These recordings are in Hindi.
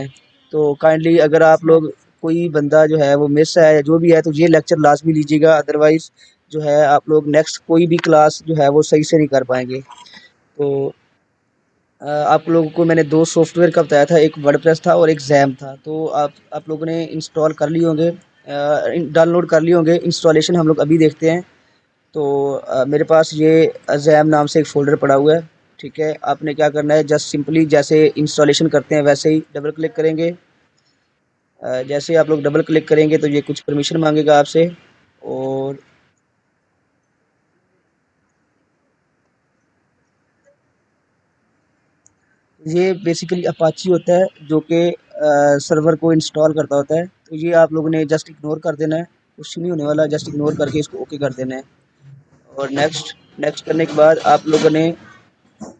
हैं। तो काइंडली अगर आप लोग कोई बंदा जो है वो मिस है या जो भी है तो ये लेक्चर लाजमी लीजिएगा, अदरवाइज़ जो है आप लोग नेक्स्ट कोई भी क्लास जो है वो सही से नहीं कर पाएँगे। तो आप लोगों को मैंने 2 सॉफ्टवेयर का बताया था, एक वर्डप्रेस था और एक ज़ैम था। तो आप लोगों ने इंस्टॉल कर लिए होंगे, डाउनलोड कर लिए होंगे। इंस्टॉलेशन हम लोग अभी देखते हैं। तो मेरे पास ये ज़ैम नाम से एक फ़ोल्डर पड़ा हुआ है, ठीक है? आपने क्या करना है, जस्ट सिंपली जैसे इंस्टॉलेशन करते हैं वैसे ही डबल क्लिक करेंगे। जैसे ही आप लोग डबल क्लिक करेंगे तो ये कुछ परमिशन मांगेगा आपसे, और ये बेसिकली अपाची होता है जो कि सर्वर को इंस्टॉल करता होता है। तो ये आप लोगों ने जस्ट इग्नोर कर देना है, कुछ नहीं होने वाला, जस्ट इग्नोर करके इसको ओके कर देना है। और नेक्स्ट नेक्स्ट करने के बाद आप लोगों ने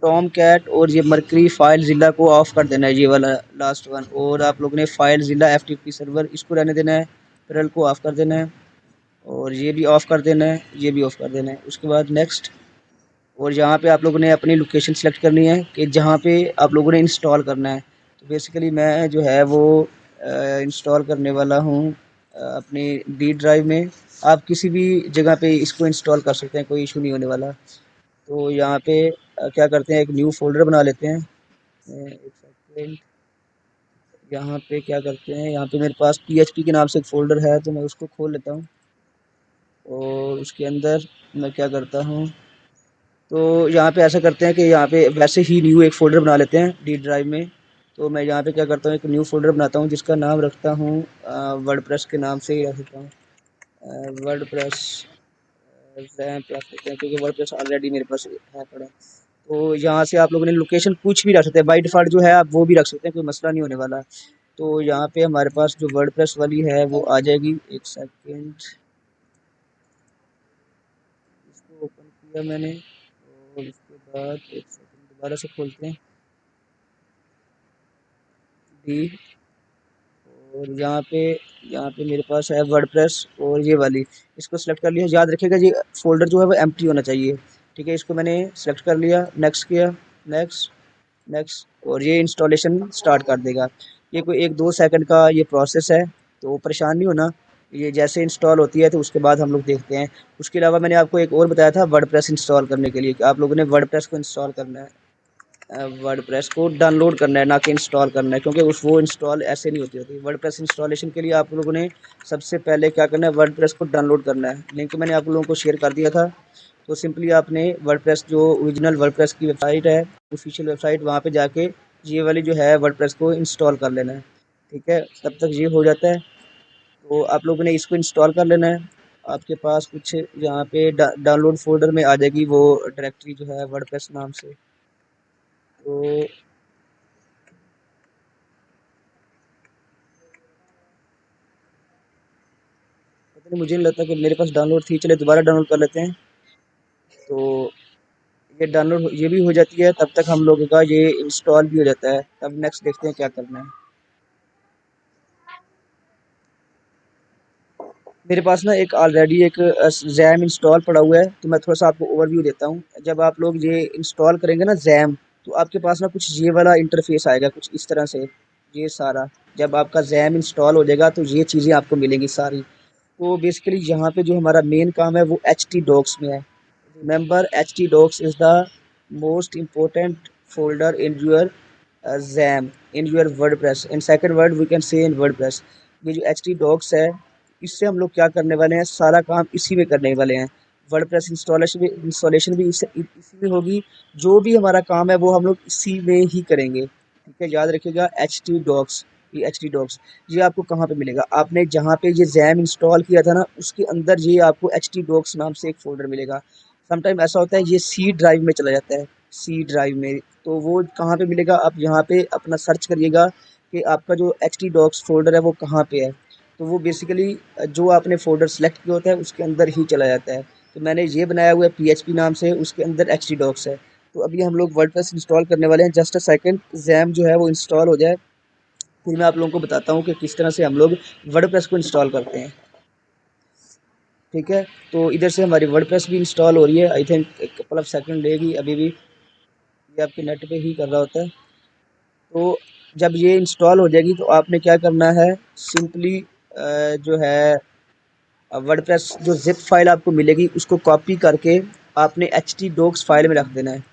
टॉम कैट और ये मर्करी फाइल जिला को ऑफ कर देना है, ये वाला लास्ट वन। और आप लोगों ने फाइल जिला एफटीपी सर्वर इसको रहने देना है, पेरल को ऑफ कर देना है, और ये भी ऑफ कर देना है, ये भी ऑफ कर देना है। उसके बाद नेक्स्ट, और यहाँ पे आप लोगों ने अपनी लोकेशन सेलेक्ट करनी है कि जहाँ पे आप लोगों ने इंस्टॉल करना है। तो बेसिकली मैं जो है वो इंस्टॉल करने वाला हूँ अपनी डी ड्राइव में। आप किसी भी जगह पे इसको इंस्टॉल कर सकते हैं, कोई इशू नहीं होने वाला। तो यहाँ पे क्या करते हैं, एक न्यू फोल्डर बना लेते हैं। एक सेकेंड, यहाँ पे क्या करते हैं, यहाँ पे मेरे पास PHP के नाम से एक फ़ोल्डर है तो मैं उसको खोल लेता हूँ। और उसके अंदर मैं क्या करता हूँ, तो यहाँ पे ऐसा करते हैं कि यहाँ पे वैसे ही न्यू एक फ़ोल्डर बना लेते हैं डी ड्राइव में। तो मैं यहाँ पे क्या करता हूँ, एक न्यू फ़ोल्डर बनाता हूँ जिसका नाम रखता हूँ वर्डप्रेस के नाम से ही रख देता हूँ, वर्डप्रेस रैम्प रख देते हैं, क्योंकि वर्डप्रेस ऑलरेडी मेरे पास है पड़ा। तो यहाँ से आप लोगों ने लोकेशन कुछ भी रख सकते हैं, बाय डिफ़ॉल्ट जो है आप वो भी रख सकते हैं, कोई मसला नहीं होने वाला। तो यहाँ पे हमारे पास जो वर्डप्रेस वाली है वो आ जाएगी। एक सेकेंड, इसको ओपन किया मैंने, और उसके बाद एक सेकेंड दोबारा से खोलते हैं डी। और यहाँ पे मेरे पास है वर्डप्रेस और ये वाली, इसको सेलेक्ट कर लिया। याद रखिएगा ये फोल्डर जो है वो एम्प्टी होना चाहिए, ठीक है? इसको मैंने सेलेक्ट कर लिया, नेक्स्ट किया, नेक्स्ट, नेक्स्ट, और ये इंस्टॉलेशन स्टार्ट कर देगा। ये कोई 1-2 सेकंड का ये प्रोसेस है, तो परेशान नहीं होना। ये जैसे इंस्टॉल होती है तो उसके बाद हम लोग देखते हैं। उसके अलावा मैंने आपको एक और बताया था वर्डप्रेस इंस्टॉल करने के लिए, कि आप लोगों ने वर्डप्रेस को इंस्टॉल करना है, वर्डप्रेस को डाउनलोड करना है, ना कि इंस्टॉल करना है, क्योंकि उस वो इंस्टॉल ऐसे नहीं होती। वर्डप्रेस इंस्टॉलेशन के लिए आप लोगों ने सबसे पहले क्या करना है, वर्डप्रेस को डाउनलोड करना है। लिंक मैंने आप लोगों को शेयर कर दिया था। तो सिंपली आपने वर्डप्रेस जो ओरिजिनल वर्डप्रेस की वेबसाइट है, ऑफिशियल वेबसाइट, वहाँ पे जाके ये वाली जो है वर्डप्रेस को इंस्टॉल कर लेना है, ठीक है? तब तक ये हो जाता है। तो आप लोगों ने इसको इंस्टॉल कर लेना है। आपके पास कुछ यहाँ पे डाउनलोड फोल्डर में आ जाएगी वो डायरेक्टरी जो है वर्डप्रेस नाम से। तो पता नहीं, मुझे नहीं लगता कि मेरे पास डाउनलोड थी, चलिए दोबारा डाउनलोड कर लेते हैं। तो ये डाउनलोड ये भी हो जाती है, तब तक हम लोगों का ये इंस्टॉल भी हो जाता है। तब नेक्स्ट देखते हैं क्या करना है। मेरे पास ना एक ऑलरेडी एक जैम इंस्टॉल पड़ा हुआ है, तो मैं थोड़ा सा आपको ओवरव्यू देता हूँ। जब आप लोग ये इंस्टॉल करेंगे ना जैम, तो आपके पास ना कुछ ये वाला इंटरफेस आएगा कुछ इस तरह से, ये सारा। जब आपका जैम इंस्टॉल हो जाएगा तो ये चीज़ें आपको मिलेंगी सारी। तो बेसिकली यहाँ पे जो हमारा मेन काम है वो htdocs में है। Remember, htdocs is the most important folder in your jam, in your WordPress, in second word we can say in WordPress. ये जो htdocs है, इससे हम लोग क्या करने वाले हैं, सारा काम इसी में करने वाले हैं। वर्डप्रेस इंस्टॉलेशन भी इसी में होगी। जो भी हमारा काम है वो हम लोग इसी में ही करेंगे, ठीक है? याद रखिएगा htdocs, ये htdocs, ये आपको कहाँ पे मिलेगा, आपने जहाँ पे ये जैम इंस्टॉल किया था ना उसके अंदर ये आपको htdocs नाम से एक फोल्डर मिलेगा। समटाइम ऐसा होता है ये सी ड्राइव में चला जाता है, सी ड्राइव में। तो वो कहाँ पे मिलेगा, आप यहाँ पे अपना सर्च करिएगा कि आपका जो htdocs फोल्डर है वो कहाँ पे है। तो वो बेसिकली जो आपने फ़ोल्डर सेलेक्ट किया होता है उसके अंदर ही चला जाता है। तो मैंने ये बनाया हुआ है PHP नाम से, उसके अंदर htdocs है। तो अभी हम लोग वर्डप्रेस इंस्टॉल करने वाले हैं, जस्ट अ सेकंड ज़ैम जो है वो इंस्टॉल हो जाए, फिर मैं आप लोगों को बताता हूँ कि किस तरह से हम लोग वर्डप्रेस को इंस्टॉल करते हैं, ठीक है? तो इधर से हमारी वर्डप्रेस भी इंस्टॉल हो रही है, आई थिंक एक कपल ऑफ सेकंड लेगी अभी भी, ये आपके नेट पे ही कर रहा होता है। तो जब ये इंस्टॉल हो जाएगी तो आपने क्या करना है, सिंपली जो है वर्डप्रेस जो ज़िप फाइल आपको मिलेगी उसको कॉपी करके आपने htdocs फाइल में रख देना है।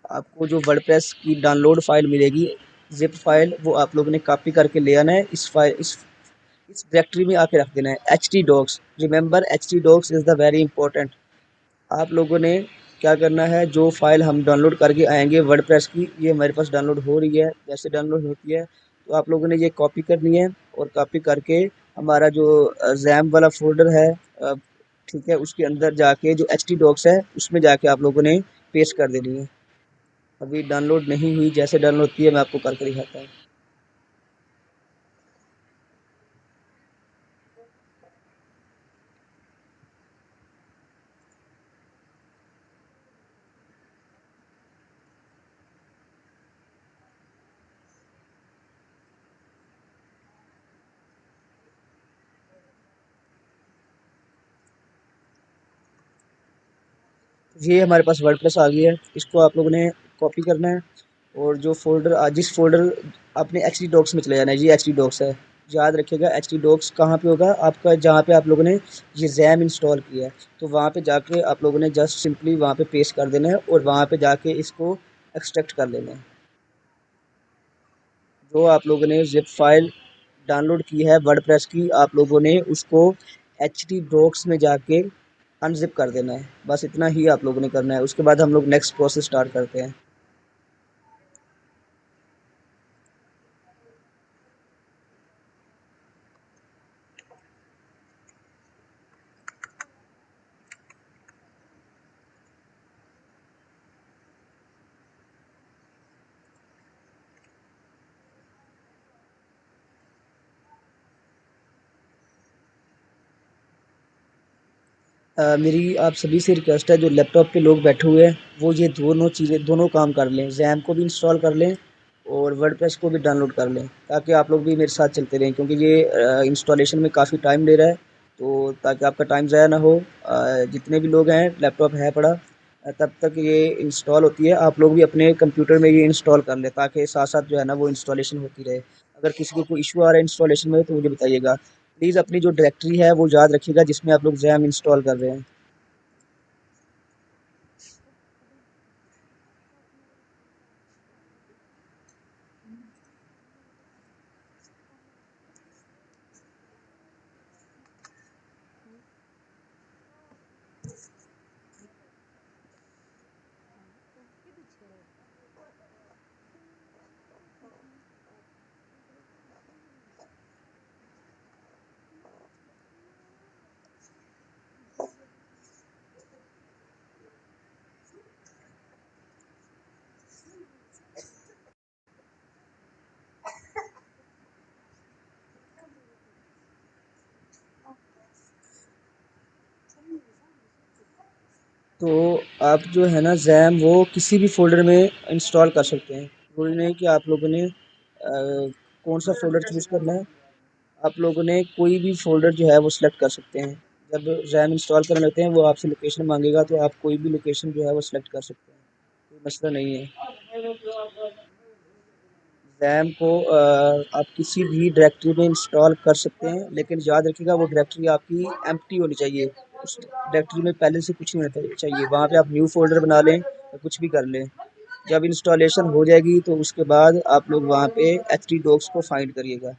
आपको जो वर्डप्रेस की डाउनलोड फाइल मिलेगी ज़िप फाइल, वो आप लोगों ने कॉपी करके ले आना है, इस डायरेक्टरी में आके रख देना है htdocs। Remember htdocs is the very important. आप लोगों ने क्या करना है, जो फाइल हम डाउनलोड करके आएंगे वर्डप्रेस की, ये हमारे पास डाउनलोड हो रही है, जैसे डाउनलोड होती है तो आप लोगों ने ये कॉपी करनी है और कॉपी करके हमारा जो जैम वाला फोल्डर है, ठीक है, उसके अंदर जाके जो एच टी डॉक्स है उसमें जाके आप लोगों ने पेस्ट कर देनी है। अभी डाउनलोड नहीं हुई, जैसे डाउनलोड होती है मैं आपको करके दिखाता हूँ। ये हमारे पास वर्डप्रेस आ गई है, इसको आप लोगों ने कॉपी करना है और जो फोल्डर जिस फोल्डर अपने एच डी डॉक्स में चले जाना है, ये एच डी डॉक्स है। याद रखिएगा एच डी डॉक्स कहाँ पे होगा आपका, जहाँ पे आप लोगों ने ये जैम इंस्टॉल किया है, तो वहाँ पे जाके आप लोगों ने जस्ट सिंपली वहाँ पे पेस्ट कर देना है और वहाँ पे जाके इसको एक्सट्रैक्ट कर लेना है। जो आप लोगों ने ज़िप फाइल डाउनलोड की है वर्डप्रेस की, आप लोगों ने उसको एचटी डॉक्स में जाके अनज़िप कर देना है। बस इतना ही आप लोगों ने करना है, उसके बाद हम लोग नेक्स्ट प्रोसेस स्टार्ट करते हैं। मेरी आप सभी से रिक्वेस्ट है, जो लैपटॉप पे लोग बैठे हुए हैं वो ये दोनों चीज़ें दोनों काम कर लें, जैम को भी इंस्टॉल कर लें और वर्डप्रेस को भी डाउनलोड कर लें, ताकि आप लोग भी मेरे साथ चलते रहें, क्योंकि ये इंस्टॉलेशन में काफ़ी टाइम ले रहा है। तो ताकि आपका टाइम ज़ाया ना हो, जितने भी लोग हैं लैपटॉप है पड़ा, तब तक ये इंस्टॉल होती है, आप लोग भी अपने कंप्यूटर में ये इंस्टॉल कर लें, ताकि साथ साथ जो है ना वो इंस्टॉलेशन होती रहे। अगर किसी को कोई इशू आ रहा है इंस्टॉलेशन में तो मुझे बताइएगा। प्लीज़ अपनी जो डायरेक्टरी है वो याद रखिएगा जिसमें आप लोग जैम इंस्टॉल कर रहे हैं। तो आप जो है ना जैम वो किसी भी फ़ोल्डर में इंस्टॉल कर सकते हैं। ज़रूरी नहीं कि आप लोगों ने कौन सा फ़ोल्डर चूज़ करना है, आप लोगों ने कोई भी फ़ोल्डर जो है वो सिलेक्ट कर सकते हैं। जब जैम इंस्टॉल करने लगते हैं वो आपसे लोकेशन मांगेगा, तो आप कोई भी लोकेशन जो है वो सिलेक्ट कर सकते हैं, कोई मसला नहीं है। रैम को आप किसी भी डायरेक्टरी में इंस्टॉल कर सकते हैं, लेकिन याद रखिएगा वो डायरेक्टरी आपकी एम्प्टी होनी चाहिए। उस डायरेक्टरी में पहले से कुछ नहीं होना चाहिए, वहाँ पे आप न्यू फ़ोल्डर बना लें या कुछ भी कर लें। जब इंस्टॉलेशन हो जाएगी तो उसके बाद आप लोग वहाँ पे htdocs को फाइंड करिएगा।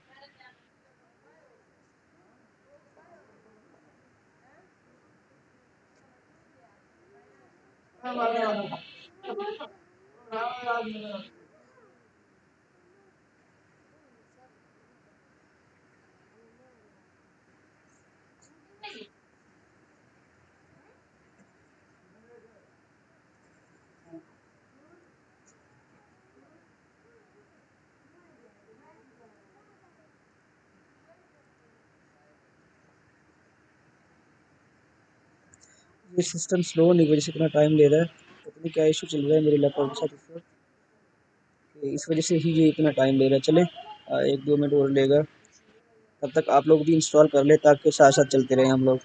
ये सिस्टम स्लो होने की वजह से इतना टाइम ले रहा है, पता नहीं क्या इशू चल रहा है मेरे लैपटॉप के साथ इस वक्त, कि इस वजह से ही ये इतना टाइम ले रहा है। चले 1-2 मिनट और लेगा, तब तक आप लोग भी इंस्टॉल कर ले ताकि साथ साथ चलते रहें हम लोग।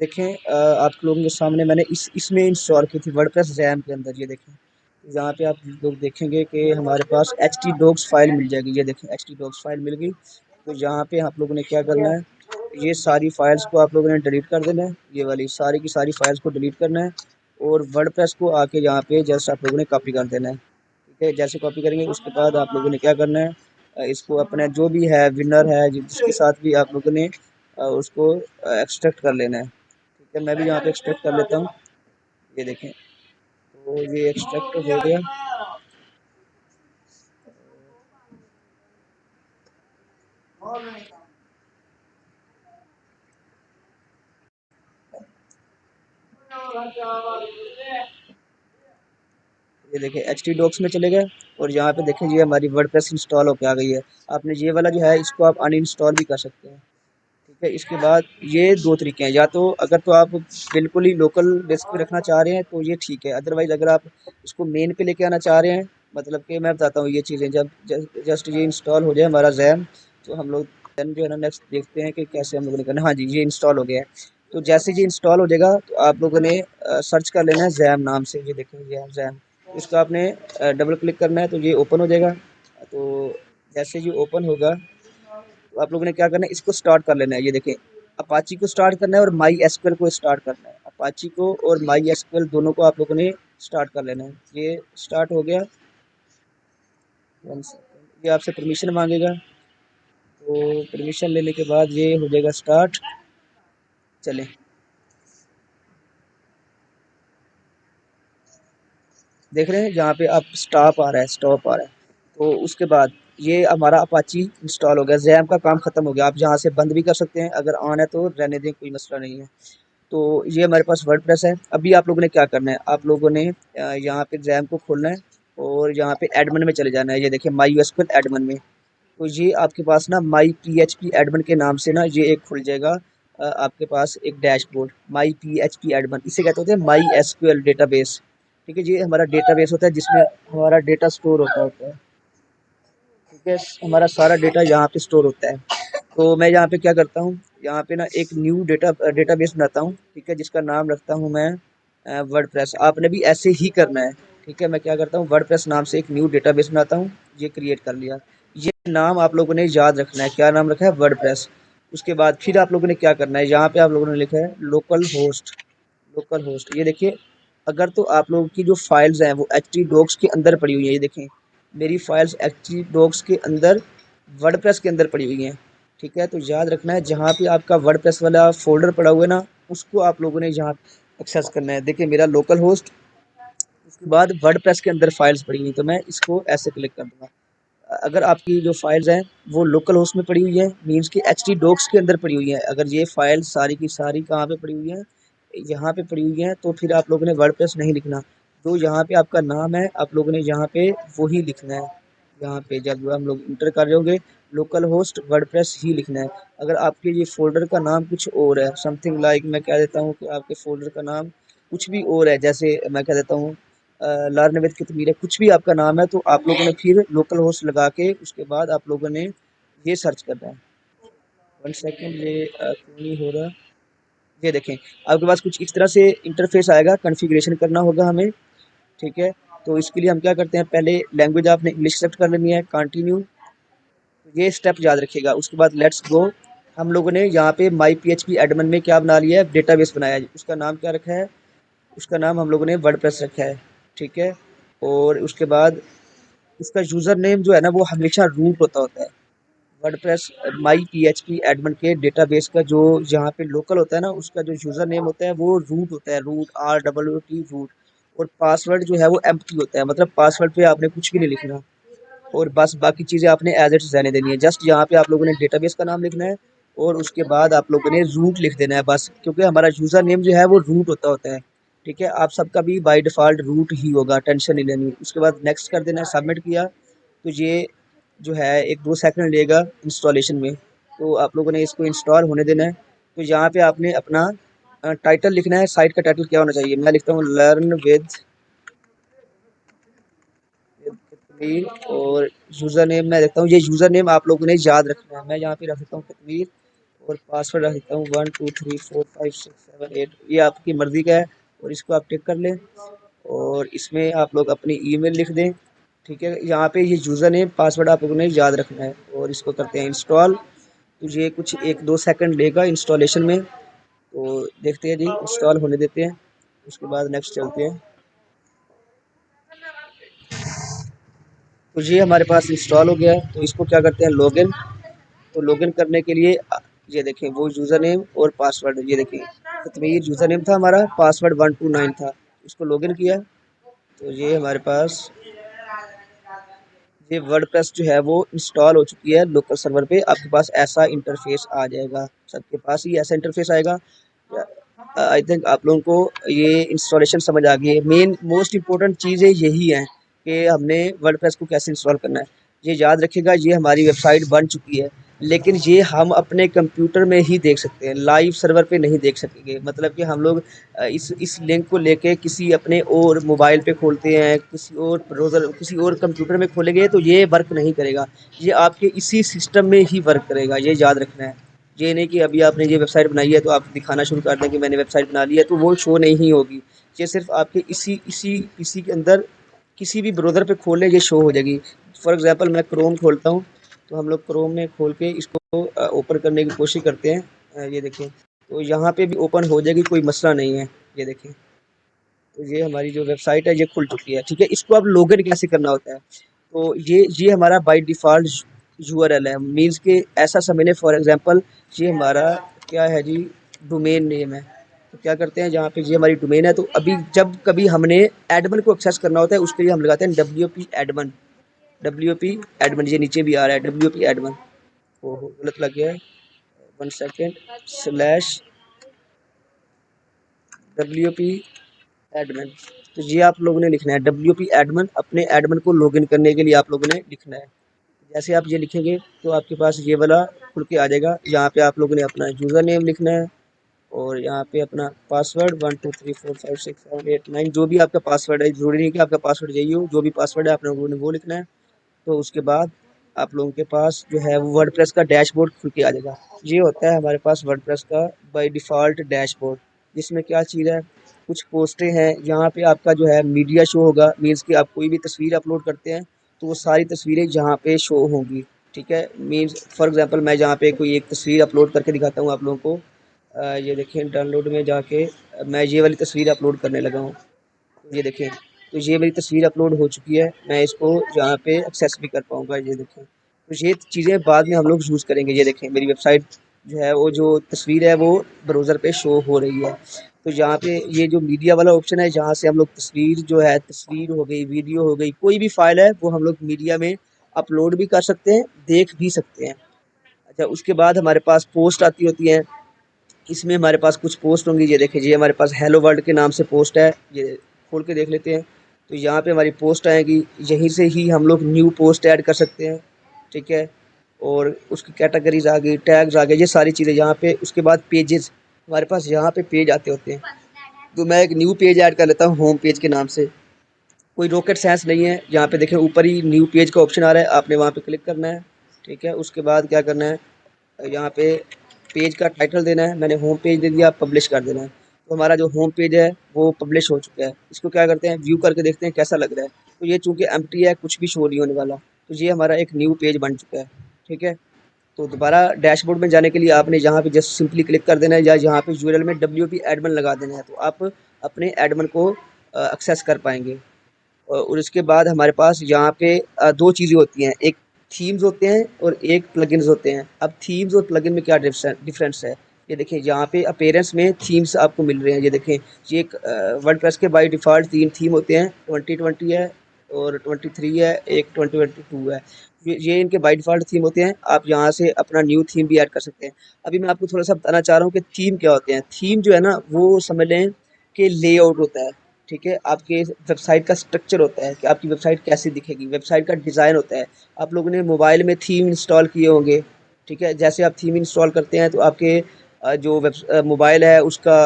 देखें आप लोगों के सामने मैंने इसमें इंस्टॉल की थी वर्डप्रेस जैम के अंदर। ये देखें यहाँ पे आप लोग देखेंगे कि हमारे पास एच टी डॉक्स फाइल मिल जाएगी। ये देखें एच टी डॉक्स फाइल मिल गई। तो यहाँ पे आप लोगों ने क्या करना है, ये सारी फाइल्स को आप लोगों ने डिलीट कर देना है। ये वाली सारी की सारी फाइल्स को डिलीट करना है और वर्डप्रेस को आके यहाँ पे जस्ट आप लोगों ने कॉपी कर देना है। ठीक है, जैसे कॉपी करेंगे उसके बाद आप लोगों ने क्या करना है, इसको अपने जो भी है विनर है जिसके साथ भी आप लोगों ने उसको एक्सट्रैक्ट कर लेना है। ठीक है, मैं भी यहाँ पे एक्सट्रैक्ट कर लेता हूँ। ये देखें तो ये एक्सट्रैक्ट हो गया। ये देखिए एच टी डॉक्स में चले गए और यहाँ पे देखें ये हमारी वर्डप्रेस इंस्टॉल होकर आ गई है। आपने ये वाला जो है इसको आप अनइंस्टॉल भी कर सकते हैं। ठीक है, इसके बाद ये दो तरीके हैं, या तो अगर तो आप बिल्कुल ही लोकल डेस्क पे रखना चाह रहे हैं तो ये ठीक है। अदरवाइज अगर आप इसको मेन पे लेके आना चाह रहे हैं, मतलब कि मैं बताता हूँ ये चीज़ें जब जस्ट ये इंस्टॉल हो जाए हमारा जैम, तो हम लोग देन जो है ना नेक्स्ट देखते हैं कि कैसे हम लोगों ने करना है। हाँ जी, ये इंस्टॉल हो गया है। तो जैसे ये इंस्टॉल हो जाएगा तो आप लोगों ने सर्च कर लेना है जैम नाम से। ये देखें ये जैम, इसका आपने डबल क्लिक करना है तो ये ओपन हो जाएगा। तो जैसे ये ओपन होगा तो आप लोगों ने क्या करना है, इसको स्टार्ट कर लेना है। ये देखें अपाची को स्टार्ट करना है और माई एसक्यूएल को स्टार्ट करना है। अपाची को और माई एसक्यूएल दोनों को आप लोगों ने स्टार्ट कर लेना है। ये स्टार्ट हो गया। 1 सेकेंड, ये आपसे परमिशन मांगेगा। तो परमिशन लेने के बाद ये हो जाएगा स्टार्ट। चलें, देख रहे हैं यहाँ पे आप स्टॉप आ रहा है, स्टॉप आ रहा है। तो उसके बाद ये हमारा अपाची इंस्टॉल हो गया, जैम का काम खत्म हो गया। आप यहाँ से बंद भी कर सकते हैं, अगर ऑन है तो रहने दें, कोई मसला नहीं है। तो ये हमारे पास वर्डप्रेस है। अभी आप लोगों ने क्या करना है, आप लोगों ने यहाँ पे जैम को खोलना है और यहाँ पे एडमिन में चले जाना है। ये देखिए माई एसक्यूएल एडमिन में। तो ये आपके पास ना माई पीएचपी एडमिन के नाम से ना ये एक खुल जाएगा आपके पास एक डैशबोर्ड, माई पीएचपी एडमिन, इसे कहते होते हैं माई एसक्यूएल डेटाबेस। ठीक है, ये हमारा डेटाबेस होता है जिसमें हमारा डेटा स्टोर होता है। ठीक है, हमारा सारा डेटा यहाँ पे स्टोर होता है। तो मैं यहाँ पे क्या करता हूँ, यहाँ पे ना एक न्यू डेटाबेस बनाता हूँ। ठीक है, जिसका नाम रखता हूँ मैं वर्डप्रेस। आपने भी ऐसे ही करना है। ठीक है, मैं क्या करता हूँ वर्डप्रेस नाम से एक न्यू डेटाबेस बनाता हूँ। ये क्रिएट कर लिया। ये नाम आप लोगों ने याद रखना है, क्या नाम रखा है, वर्डप्रेस। उसके बाद फिर आप लोगों ने क्या करना है, यहाँ पे आप लोगों ने लिखा है लोकल होस्ट। लोकल होस्ट, ये देखिए अगर तो आप लोगों की जो फाइल्स हैं वो एच टी डॉक्स के अंदर पड़ी हुई है। ये देखें मेरी फाइल्स एच टी डॉक्स के अंदर वर्डप्रेस के अंदर पड़ी हुई हैं। ठीक है, तो याद रखना है जहाँ पे आपका वर्डप्रेस वाला फोल्डर पड़ा हुआ है ना, उसको आप लोगों ने यहाँ एक्सेस करना है। देखिए मेरा लोकल होस्ट, उसके बाद वर्डप्रेस के अंदर फाइल्स पड़ी हुई, तो मैं इसको ऐसे क्लिक कर दूंगा। अगर आपकी जो फाइल्स हैं वो लोकल होस्ट में पड़ी हुई है, मीन्स कि एच टी डॉक्स के अंदर पड़ी हुई है, अगर ये फाइल सारी की सारी कहाँ पे पड़ी हुई है, यहाँ पे पड़ी हुई है, तो फिर आप लोगों ने वर्डप्रेस नहीं लिखना। तो यहाँ पे आपका नाम है, आप लोगों ने यहाँ पे वही लिखना है। यहाँ पे जब हम लोग इंटर कर रहे होंगे लोकल होस्ट वर्डप्रेस ही लिखना है। अगर आपके ये फोल्डर का नाम कुछ और है, समथिंग लाइक मैं कह देता हूँ कि आपके फोल्डर का नाम कुछ भी और है, जैसे मैं कह देता हूँ लर्न विद कितमीर है, कुछ भी आपका नाम है, तो आप लोगों ने फिर लोकल होस्ट लगा के उसके बाद आप लोगों ने ये सर्च करना है। 1 सेकेंड, ये क्यों नहीं हो रहा। ये देखें आपके पास कुछ इस तरह से इंटरफेस आएगा, कॉन्फ़िगरेशन करना होगा हमें। ठीक है, तो इसके लिए हम क्या करते हैं, पहले लैंग्वेज आपने इंग्लिश सेलेक्ट कर लेनी है, कंटिन्यू, ये स्टेप याद रखिएगा। उसके बाद लेट्स गो। हम लोगों ने यहाँ पे माई पीएचपी एडमिन में क्या बना लिया है, डेटाबेस बनाया है। उसका नाम क्या रखा है, उसका नाम हम लोगों ने वर्डप्रेस रखा है। ठीक है, और उसके बाद उसका यूज़र नेम जो है ना वो हमेशा रूट होता है। वर्डप्रेस माई पीएचपी एडमिन के डेटाबेस का जो यहाँ पे लोकल होता है ना, उसका जो यूज़र नेम होता है वो रूट होता है, रूट RWT रूट। और पासवर्ड जो है वो एम्प्टी होता है, मतलब पासवर्ड पे आपने कुछ भी नहीं लिखना और बस बाकी चीज़ें आपने एज इट रहने देनी है। जस्ट यहाँ पे आप लोगों ने डेटाबेस का नाम लिखना है और उसके बाद आप लोगों ने रूट लिख देना है बस, क्योंकि हमारा यूज़र नेम जो है वो रूट होता है। ठीक है, आप सबका भी बाय डिफ़ॉल्ट रूट ही होगा, टेंशन नहीं लेनी। उसके बाद नेक्स्ट कर देना है, सबमिट किया तो ये जो है 1-2 सेकंड लेगा इंस्टॉलेशन में। तो आप लोगों ने इसको इंस्टॉल होने देना है। तो यहाँ पे आपने अपना टाइटल लिखना है। साइट का टाइटल क्या होना चाहिए, मैं लिखता हूँ लर्न विद कतमीर। और यूज़र नेम मैं देखता हूँ, ये यूज़र नेम आप लोगों ने याद रखना है। मैं यहाँ पे रख सकता हूँ कतमीर और पासवर्ड रख देता हूँ 1 2 3 4 5 6 7 8। ये आपकी मर्ज़ी का है और इसको आप टिक कर लें और इसमें आप लोग अपनी ईमेल लिख दें। ठीक है, यहाँ पे ये यूज़र नेम पासवर्ड आप लोगों ने याद रखना है और इसको करते हैं इंस्टॉल। तो ये कुछ 1-2 सेकंड लेगा इंस्टॉलेशन में, तो देखते हैं जी, इंस्टॉल होने देते हैं, उसके बाद नेक्स्ट चलते हैं। तो ये हमारे पास इंस्टॉल हो गया है, तो इसको क्या करते हैं लॉगिन। तो लॉगिन करने के लिए ये देखें वो यूज़र नेम और पासवर्ड, ये देखें तकमीर यूज़र नेम था हमारा, पासवर्ड 129 था, इसको लॉगिन किया। तो ये हमारे पास ये वर्डप्रेस जो है वो इंस्टॉल हो चुकी है लोकल सर्वर पे। आपके पास ऐसा इंटरफेस आ जाएगा, सबके पास ही ऐसा इंटरफेस आएगा। आई थिंक आप लोगों को ये इंस्टॉलेशन समझ आ गई है। मेन मोस्ट इम्पोर्टेंट चीज़ें यही हैं कि हमने वर्डप्रेस को कैसे इंस्टॉल करना है। ये याद रखिएगा, ये हमारी वेबसाइट बन चुकी है, लेकिन ये हम अपने कंप्यूटर में ही देख सकते हैं, लाइव सर्वर पे नहीं देख सकेंगे। मतलब कि हम लोग इस लिंक को लेके किसी अपने और मोबाइल पे खोलते हैं, किसी और ब्राउज़र किसी और कंप्यूटर में खोलेंगे तो ये वर्क नहीं करेगा। ये आपके इसी सिस्टम में ही वर्क करेगा, ये याद रखना है। ये नहीं कि अभी आपने ये वेबसाइट बनाई है तो आप दिखाना शुरू कर दें कि मैंने वेबसाइट बना ली है, तो वो शो नहीं होगी। ये सिर्फ़ आपके इसी इसी इसी के अंदर किसी भी ब्राउज़र पे खोलें ये शो हो जाएगी। फॉर एग्ज़ाम्पल मैं क्रोम खोलता हूँ, तो हम लोग क्रोम में खोल के इसको ओपन करने की कोशिश करते हैं। ये देखें, तो यहाँ पे भी ओपन हो जाएगी, कोई मसला नहीं है। ये देखें, तो ये हमारी जो वेबसाइट है ये खुल चुकी है। ठीक है, इसको अब लॉगिन कैसे करना होता है, तो ये हमारा बाय डिफ़ॉल्ट यूआरएल है, मीन्स कि ऐसा समझ लें। फॉर एग्ज़ाम्पल ये हमारा क्या है जी, डोमेन नेम है। तो क्या करते हैं, जहाँ पे ये हमारी डोमेन है, तो अभी जब कभी हमने एडमिन को एक्सेस करना होता है उसके लिए हम लगाते हैं डब्ल्यूपी एडमिन। डब्ल्यूपी एडमिन, ये नीचे भी आ रहा है डब्ल्यूपी एडमिन। ओहो गलत लग गया है, 1 सेकंड, स्लैश डब्ल्यूपी एडमिन। तो ये आप लोगों ने लिखना है डब्ल्यूपी एडमिन, अपने एडमिन को लॉगिन करने के लिए आप लोगों ने लिखना है। जैसे आप ये लिखेंगे तो आपके पास ये वाला खुल के आ जाएगा। यहाँ पे आप लोगों ने अपना यूज़र नेम लिखना है और यहाँ पे अपना पासवर्ड 1 2 3 4 5 6 7 8 9, जो भी आपका पासवर्ड है, ज़रूरी नहीं कि आपका पासवर्ड यही हो, जो भी पासवर्ड है आप लोगों ने वो लिखना है। तो उसके बाद आप लोगों के पास जो है वो वर्डप्रेस का डैशबोर्ड खुल के आ जाएगा। ये होता है हमारे पास वर्डप्रेस का बाय डिफ़ॉल्ट डैशबोर्ड, जिसमें क्या चीज़ है, कुछ पोस्टें हैं, यहाँ पे आपका जो है मीडिया शो होगा, मीन्स कि आप कोई भी तस्वीर अपलोड करते हैं तो वो सारी तस्वीरें यहाँ पे शो होंगी। ठीक है, मीन्स फॉर एग्जांपल मैं जहाँ पे कोई एक तस्वीर अपलोड करके दिखाता हूँ आप लोगों को। ये देखें डाउनलोड में जाके मैं ये वाली तस्वीर अपलोड करने लगा हूँ। ये देखें, तो ये मेरी तस्वीर अपलोड हो चुकी है, मैं इसको यहाँ पे एक्सेस भी कर पाऊँगा। ये देखें, तो ये चीज़ें बाद में हम लोग यूज़ करेंगे। ये देखें मेरी वेबसाइट जो है वो जो तस्वीर है वो ब्राउज़र पे शो हो रही है। तो यहाँ पे ये जो मीडिया वाला ऑप्शन है, जहाँ से हम लोग तस्वीर जो है, तस्वीर हो गई, वीडियो हो गई, कोई भी फ़ाइल है वो हम लोग मीडिया में अपलोड भी कर सकते हैं, देख भी सकते हैं। अच्छा, उसके बाद हमारे पास पोस्ट आती होती हैं। इसमें हमारे पास कुछ पोस्ट होंगी। ये देखिए, ये हमारे पास हेलो वर्ल्ड के नाम से पोस्ट है, ये खोल के देख लेते हैं। तो यहाँ पे हमारी पोस्ट आएगी, यहीं से ही हम लोग न्यू पोस्ट ऐड कर सकते हैं। ठीक है, और उसकी कैटेगरीज आ गई, टैग्स आ गए, ये सारी चीज़ें यहाँ पे। उसके बाद पेजेस, हमारे पास यहाँ पे पेज आते होते हैं। तो मैं एक न्यू पेज ऐड कर लेता हूँ होम पेज के नाम से। कोई रॉकेट साइंस नहीं है। यहाँ पे देखें ऊपर ही न्यू पेज का ऑप्शन आ रहा है, आपने वहाँ पे क्लिक करना है। ठीक है, उसके बाद क्या करना है, यहाँ पे पेज का टाइटल देना है। मैंने होम पेज दे दिया, पब्लिश कर देना है। तो हमारा जो होम पेज है वो पब्लिश हो चुका है। इसको क्या करते हैं, व्यू करके देखते हैं कैसा लग रहा है। तो ये चूंकि एम्प्टी है, कुछ भी शो नहीं होने वाला, तो ये हमारा एक न्यू पेज बन चुका है। ठीक है, तो दोबारा डैशबोर्ड में जाने के लिए आपने यहाँ पे जस्ट सिंपली क्लिक कर देना है, या यहाँ पे यूआरएल में डब्ल्यूपी एडमिन लगा देना है, तो आप अपने एडमिन को एक्सेस कर पाएंगे। और उसके बाद हमारे पास यहाँ पे दो चीज़ें होती हैं, एक थीम्स होते हैं और एक प्लगइन्स होते हैं। अब थीम्स और प्लगइन में क्या डिफरेंस है, ये देखिए यहाँ पे अपीयरेंस में थीम्स आपको मिल रहे हैं। ये देखें, ये एक वर्डप्रेस के बाय डिफ़ॉल्ट 3 थीम होते हैं, 2020 है और 23 है, एक 2022 है। ये इनके बाय डिफ़ॉल्ट थीम होते हैं। आप यहाँ से अपना न्यू थीम भी ऐड कर सकते हैं। अभी मैं आपको थोड़ा-सा बताना चाह रहा हूँ कि थीम क्या होते हैं। थीम जो है ना, वो समझ लें कि लेआउट होता है। ठीक है, आपके वेबसाइट का स्ट्रक्चर होता है कि आपकी वेबसाइट कैसी दिखेगी, वेबसाइट का डिज़ाइन होता है। आप लोगों ने मोबाइल में थीम इंस्टॉल किए होंगे। ठीक है, जैसे आप थीम इंस्टॉल करते हैं तो आपके जो मोबाइल है उसका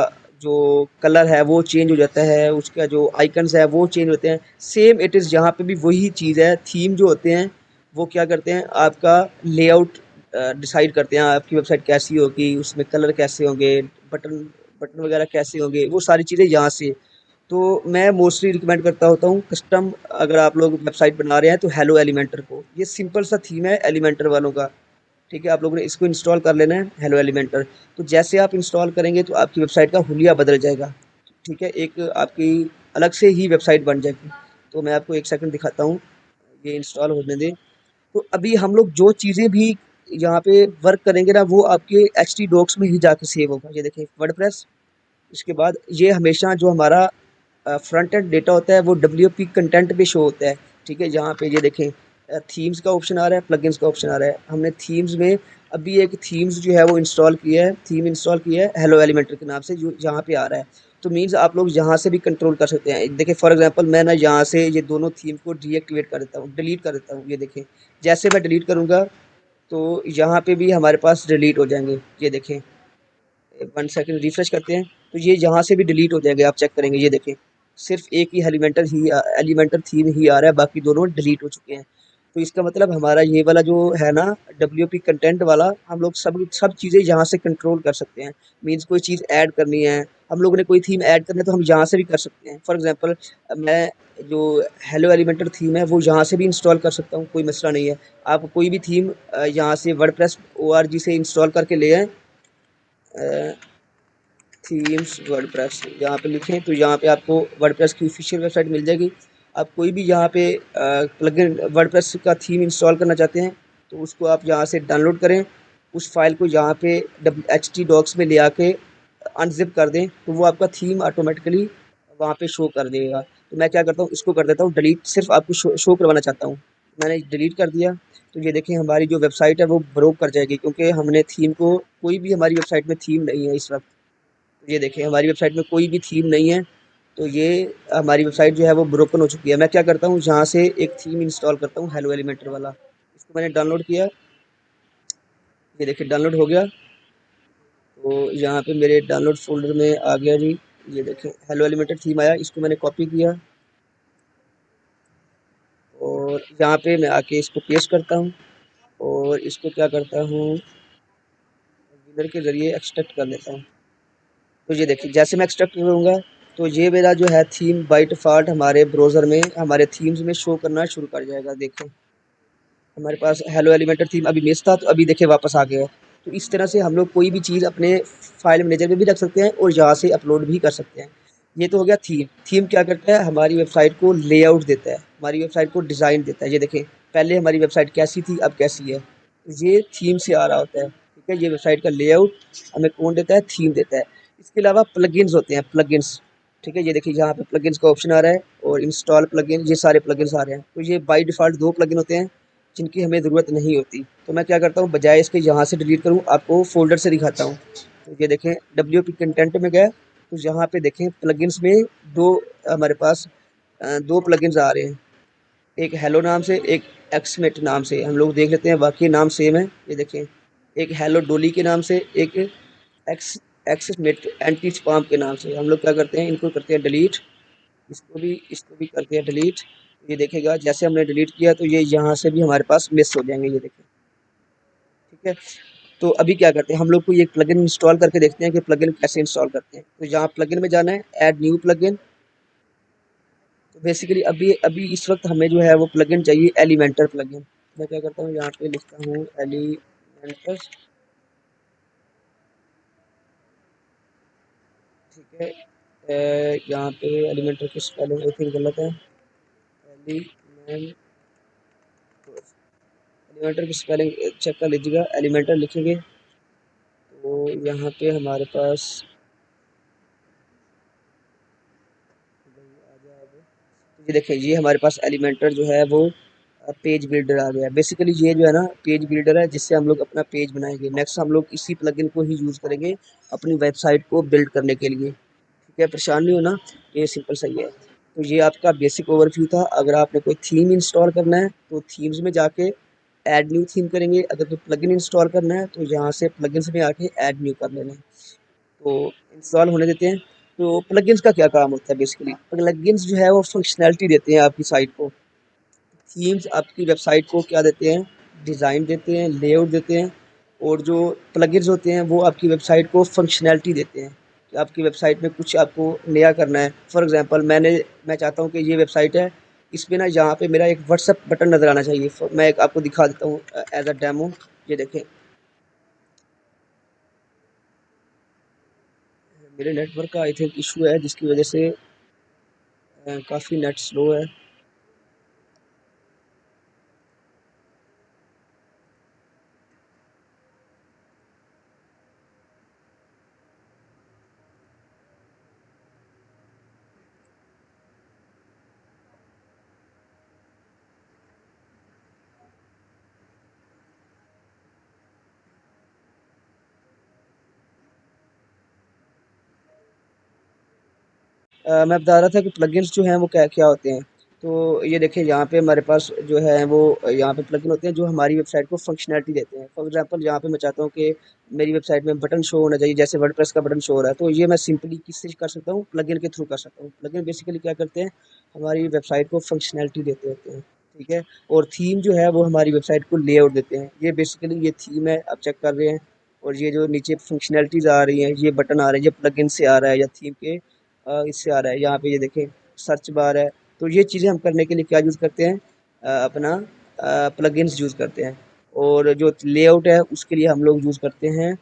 जो कलर है वो चेंज हो जाता है, उसका जो आइकन्स है वो चेंज होते हैं। सेम इट इज़ यहाँ पे भी वही चीज़ है। थीम जो होते हैं वो क्या करते हैं, आपका लेआउट डिसाइड करते हैं आपकी वेबसाइट कैसी होगी, उसमें कलर कैसे होंगे, बटन बटन वगैरह कैसे होंगे, वो सारी चीज़ें यहाँ से। तो मैं मोस्टली रिकमेंड करता होता हूँ कस्टम, अगर आप लोग वेबसाइट बना रहे हैं तो हेलो एलिमेंटर को। ये सिंपल सा थीम है एलिमेंटर वालों का। ठीक है, आप लोगों ने इसको इंस्टॉल कर लेना है, हेलो एलिमेंटर। तो जैसे आप इंस्टॉल करेंगे तो आपकी वेबसाइट का हुलिया बदल जाएगा। ठीक है, एक आपकी अलग से ही वेबसाइट बन जाएगी। तो मैं आपको एक सेकंड दिखाता हूँ, ये इंस्टॉल होने दें। तो अभी हम लोग जो चीज़ें भी यहाँ पे वर्क करेंगे ना, वो आपके एच टी डॉक्स में ही जाके सेव होगा। ये देखें वर्डप्रेस, इसके बाद ये हमेशा जो हमारा फ्रंट एंड डेटा होता है वो डब्ल्यूपी कंटेंट पे शो होता है। ठीक है, यहाँ पे ये देखें थीम्स का ऑप्शन आ रहा है, प्लगइन्स का ऑप्शन आ रहा है। हमने थीम्स में अभी एक थीम्स जो है वो इंस्टॉल किया है, थीम इंस्टॉल किया है हेलो एलिमेंटर के नाम से, जो यहाँ पे आ रहा है। तो मीन्स आप लोग यहाँ से भी कंट्रोल कर सकते हैं। देखिए फॉर एग्जांपल मैं ना यहाँ से ये दोनों थीम को डीएक्टिवेट कर देता हूँ, डिलीट कर देता हूँ। ये देखें जैसे मैं डिलीट करूँगा तो यहाँ पे भी हमारे पास डिलीट हो जाएंगे। ये देखें 1 सेकंड रिफ्रेश करते हैं तो ये यहाँ से भी डिलीट हो जाएंगे। आप चेक करेंगे, ये देखें सिर्फ एक ही एलिमेंटर थीम ही आ रहा है, बाकी दोनों डिलीट हो चुके हैं। तो इसका मतलब हमारा ये वाला जो है ना डब्ल्यूपी कंटेंट वाला, हम लोग सब सब चीज़ें यहाँ से कंट्रोल कर सकते हैं। मीन्स कोई चीज़ ऐड करनी है, हम लोगों ने कोई थीम ऐड करनी है तो हम यहाँ से भी कर सकते हैं। फॉर एग्जांपल मैं जो हेलो एलिमेंटर थीम है वो यहाँ से भी इंस्टॉल कर सकता हूँ, कोई मसला नहीं है। आप कोई भी थीम यहाँ से वर्डप्रेस org से इंस्टॉल करके ले आएँ। थीम्स वर्डप्रेस यहाँ पे लिखें तो यहाँ पे आपको वर्डप्रेस की ऑफिशियल वेबसाइट मिल जाएगी। आप कोई भी यहाँ पे प्लगइन वर्डप्रेस का थीम इंस्टॉल करना चाहते हैं तो उसको आप यहाँ से डाउनलोड करें, उस फाइल को यहाँ पे एच टी डॉक्स में ले आके अनजिप कर दें तो वो आपका थीम ऑटोमेटिकली वहाँ पे शो कर देगा। तो मैं क्या करता हूँ, इसको कर देता हूँ डिलीट, सिर्फ आपको शो करवाना चाहता हूँ। मैंने डिलीट कर दिया तो ये देखें हमारी जो वेबसाइट है वो ब्रोक कर जाएगी, क्योंकि हमने थीम को, कोई भी हमारी वेबसाइट में थीम नहीं है इस वक्त। ये देखिए हमारी वेबसाइट में कोई भी थीम नहीं है, तो ये हमारी वेबसाइट जो है वो ब्रोकन हो चुकी है। मैं क्या करता हूँ, यहाँ से एक थीम इंस्टॉल करता हूँ हेलो एलिमेंटर वाला। इसको मैंने डाउनलोड किया, ये देखिए डाउनलोड हो गया। तो यहाँ पे मेरे डाउनलोड फोल्डर में आ गया जी। ये देखें हेलो एलिमेंटर थीम आया, इसको मैंने कॉपी किया और यहाँ पे मैं आके इसको पेस्ट करता हूँ और इसको क्या करता हूँ, विनर के ज़रिए एक्सट्रैक्ट कर लेता हूँ। तो ये देखिए जैसे मैं एक्सट्रैक्ट करूँगा तो ये मेरा जो है थीम बाय डिफ़ॉल्ट हमारे ब्राउज़र में हमारे थीम्स में शो करना शुरू कर जाएगा। देखें हमारे पास हेलो एलिमेंटर थीम अभी मिस था तो अभी देखिए वापस आ गया है। तो इस तरह से हम लोग कोई भी चीज़ अपने फाइल मैनेजर में भी रख सकते हैं और यहाँ से अपलोड भी कर सकते हैं। ये तो हो गया थीम। थीम क्या करता है, हमारी वेबसाइट को लेआउट देता है, हमारी वेबसाइट को डिज़ाइन देता है। ये देखें पहले हमारी वेबसाइट कैसी थी, अब कैसी है, ये थीम से आ रहा होता है। ठीक है, ये वेबसाइट का लेआउट हमें कौन देता है, थीम देता है। इसके अलावा प्लगइन्स होते हैं, प्लगइन्स। ठीक है, ये देखिए यहाँ पे प्लगइन्स का ऑप्शन आ रहा है और इंस्टॉल प्लगइन, ये सारे प्लगइन्स आ रहे हैं। तो ये बाय डिफ़ॉल्ट 2 प्लगइन होते हैं जिनकी हमें ज़रूरत नहीं होती। तो मैं क्या करता हूँ, बजाय इसके यहाँ से डिलीट करूँ, आपको फ़ोल्डर से दिखाता हूँ। तो ये देखें डब्ल्यूपी कंटेंट में गए तो यहाँ पे देखें प्लगइन्स में 2 हमारे पास 2 प्लगइन्स आ रहे हैं। एक हेलो नाम से, एक एक्समेट नाम से। हम लोग देख लेते हैं बाकी नाम सेम है। ये देखें एक हेलो डोली के नाम से, एक एक्स एक्समेट एंटी स्पैम के नाम से। हम लोग क्या करते हैं, इनको करते हैं डिलीट, इसको भी करते हैं डिलीट। ये देखेगा जैसे हमने डिलीट किया तो ये यहाँ से भी हमारे पास मिस हो जाएंगे। ये देखें ठीक है। तो अभी क्या करते हैं, हम लोग को ये प्लगइन इंस्टॉल करके देखते हैं कि प्लगइन कैसे इंस्टॉल करते हैं। तो यहाँ प्लगइन में जाना है, ऐड न्यू प्लगइन। तो बेसिकली अभी अभी इस वक्त हमें जो है वो प्लगइन चाहिए एलिमेंटर प्लगइन। मैं क्या करता हूँ, यहाँ पे लिखता हूँ एलिमेंटर। ठीक है, यहाँ पे एलिमेंटर की स्पेलिंग आई थिंक गलत है। एलिमेंट एलिमेंटर की स्पेलिंग चेक कर लीजिएगा। एलिमेंटर लिखेंगे तो यहाँ पे हमारे पास ये देखिए ये हमारे पास एलिमेंटर जो है वो पेज बिल्डर आ गया। बेसिकली ये जो है ना पेज बिल्डर है जिससे हम लोग अपना पेज बनाएंगे। नेक्स्ट हम लोग इसी प्लगइन को ही यूज़ करेंगे अपनी वेबसाइट को बिल्ड करने के लिए। ठीक है, परेशान नहीं होना, ये सिंपल सही है। तो ये आपका बेसिक ओवरव्यू था। अगर आपने कोई थीम इंस्टॉल करना है तो थीम्स में जाके ऐड न्यू थीम करेंगे। अगर कोई प्लगइन इंस्टॉल करना है तो यहाँ से प्लगइन्स में आके ऐड न्यू कर लेना है। तो इंस्टॉल होने देते हैं। तो प्लगइन्स का क्या काम होता है, बेसिकली प्लगइन्स जो है वो फंक्शनैलिटी देते हैं आपकी साइट को। थीम्स आपकी वेबसाइट को क्या देते हैं, डिज़ाइन देते हैं, लेआउट देते हैं। और जो प्लगइन्स होते हैं वो आपकी वेबसाइट को फंक्शनैलिटी देते हैं कि आपकी वेबसाइट में कुछ आपको नया करना है। फॉर एग्ज़ाम्पल मैं चाहता हूँ कि ये वेबसाइट है, इसमें ना यहाँ पे मेरा एक व्हाट्सएप बटन नज़र आना चाहिए। मैं एक आपको दिखा देता हूँ एज़ अ डेमो। ये देखें, मेरे नेटवर्क का आई थिंक इशू है जिसकी वज़ह से काफ़ी नेट स्लो है। मैं बता रहा था कि प्लगइन्स जो हैं वो क्या-क्या होते हैं। तो ये देखिए यहाँ पे हमारे पास जो है वो यहाँ पे प्लगइन होते हैं जो हमारी वेबसाइट को फंक्शनैलिटी देते हैं। फॉर एग्ज़ाम्पल यहाँ पे मैं चाहता हूँ कि मेरी वेबसाइट में बटन शो होना चाहिए, जैसे वर्डप्रेस का बटन शो हो रहा है, तो ये मैं सिंपली किससे कर सकता हूँ? प्लगइन के थ्रू कर सकता हूँ। प्लगइन बेसिकली क्या करते हैं? हमारी वेबसाइट को फंक्शनैलिटी देते होते हैं, ठीक है? और थीम जो है वो हमारी वेबसाइट को लेआउट देते हैं। ये बेसिकली ये थीम है, आप चेक कर रहे हैं। और ये जो नीचे फंक्शनैलिटीज़ आ रही हैं, ये बटन आ रहे हैं, ये प्लगइन से आ रहा है या थीम के इससे आ रहा है। यहाँ पे ये देखें सर्च बार है। तो ये चीज़ें हम करने के लिए क्या यूज़ करते हैं? अपना प्लगइन्स यूज़ करते हैं। और जो लेआउट है उसके लिए हम लोग यूज़ करते हैं